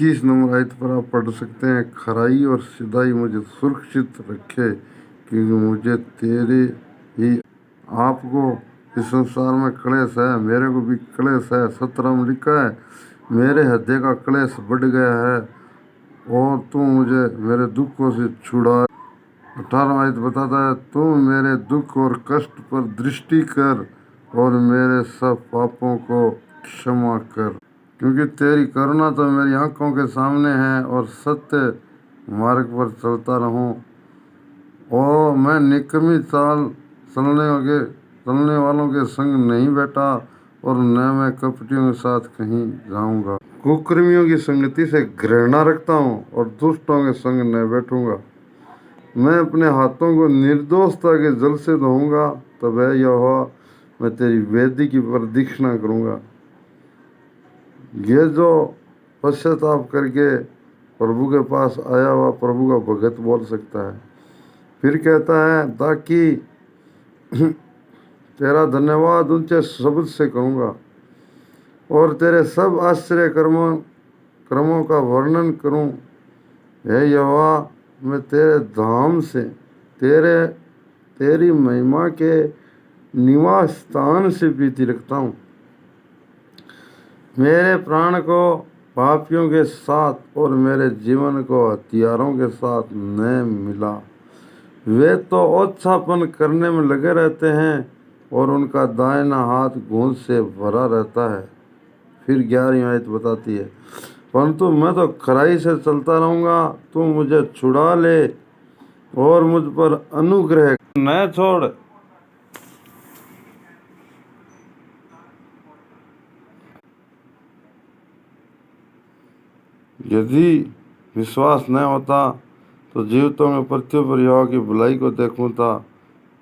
21 number आयत पर आप पढ़ सकते हैं, खराई और सिधाई मुझे सुरक्षित रखे, क्योंकि मुझे तेरे ही आपको इस संसार में क्लेश है, मेरे को भी क्लेश है। 17 में लिखा है, मेरे हृदय का क्लेश बढ़ गया है और तू मुझे मेरे दुखों से छुड़ा। 18 आयत बताता है, तू मेरे दुख और कष्ट पर दृष्टि कर और मेरे सब पापों को क्षमा कर, क्योंकि तेरी करुणा तो मेरी आंखों के सामने है और सत्य मार्ग पर चलता रहूं। और मैं निकम्मी चाल चलने वालों के संग नहीं बैठा और न मैं कपटियों के साथ कहीं जाऊंगा। कुकर्मियों की संगति से घृणा रखता हूँ और दुष्टों के संग न बैठूंगा। मैं अपने हाथों को निर्दोषता के जल से धोऊंगा, तब है यहोवा मैं तेरी वेदी की प्रदक्षिणा करूंगा। ये जो पश्चाताप करके प्रभु के पास आया हुआ प्रभु का भगत बोल सकता है। फिर कहता है, ताकि तेरा धन्यवाद ऊंचे शब्द से करूँगा और तेरे सब आश्चर्य क्रमों का वर्णन करूँ। हे यहोवा, मैं तेरे धाम से तेरी महिमा के निवास स्थान से प्रीति रखता हूँ। मेरे प्राण को पापियों के साथ और मेरे जीवन को हत्यारों के साथ न मिला। वे तो ओछापन करने में लगे रहते हैं और उनका दाहिना हाथ घूंस से भरा रहता है। फिर 11वीं आयत बताती है, परंतु मैं तो खराई से चलता रहूँगा, तू मुझे छुड़ा ले और मुझ पर अनुग्रह न छोड़। यदि विश्वास न होता तो जीवितों में पृथ्वी पर यहोवा की भलाई को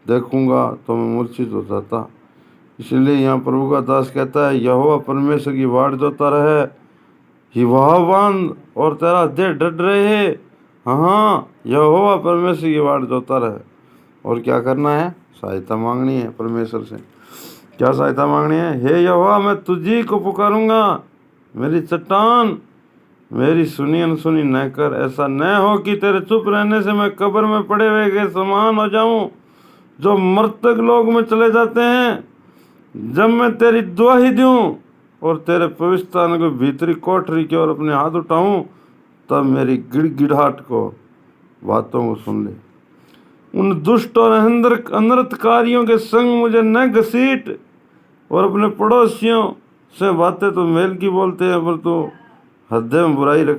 देखूंगा तो मैं मूर्छित हो जाता। इसलिए यहाँ प्रभु का दास कहता है, यहोवा परमेश्वर की वाट जोता रहे, हिवावान और तेरा देह डर रहे। हाँ, यहोवा परमेश्वर की वाट जोता रहे। और क्या करना है? सहायता मांगनी है परमेश्वर से। क्या सहायता मांगनी है? हे यहोवा, मैं तुझी को पुकारूंगा, मेरी चट्टान, मेरी सुनी अनसुनी न कर। ऐसा न हो कि तेरे चुप रहने से मैं कब्र में पड़े हुए के समान हो जाऊं, जो मृतक लोग में चले जाते हैं। जब मैं तेरी दुआही दूं और तेरे पवित्र स्थान को भीतरी कोठरी की ओर अपने हाथ उठाऊं, तब मेरी गिड़गिड़ाहट को बातों को सुन ले। उन दुष्ट और अनर्थकारियों के संग मुझे न घसीट, और अपने पड़ोसियों से बातें तो मेल की बोलते हैं, पर तू हृदय में बुराई रख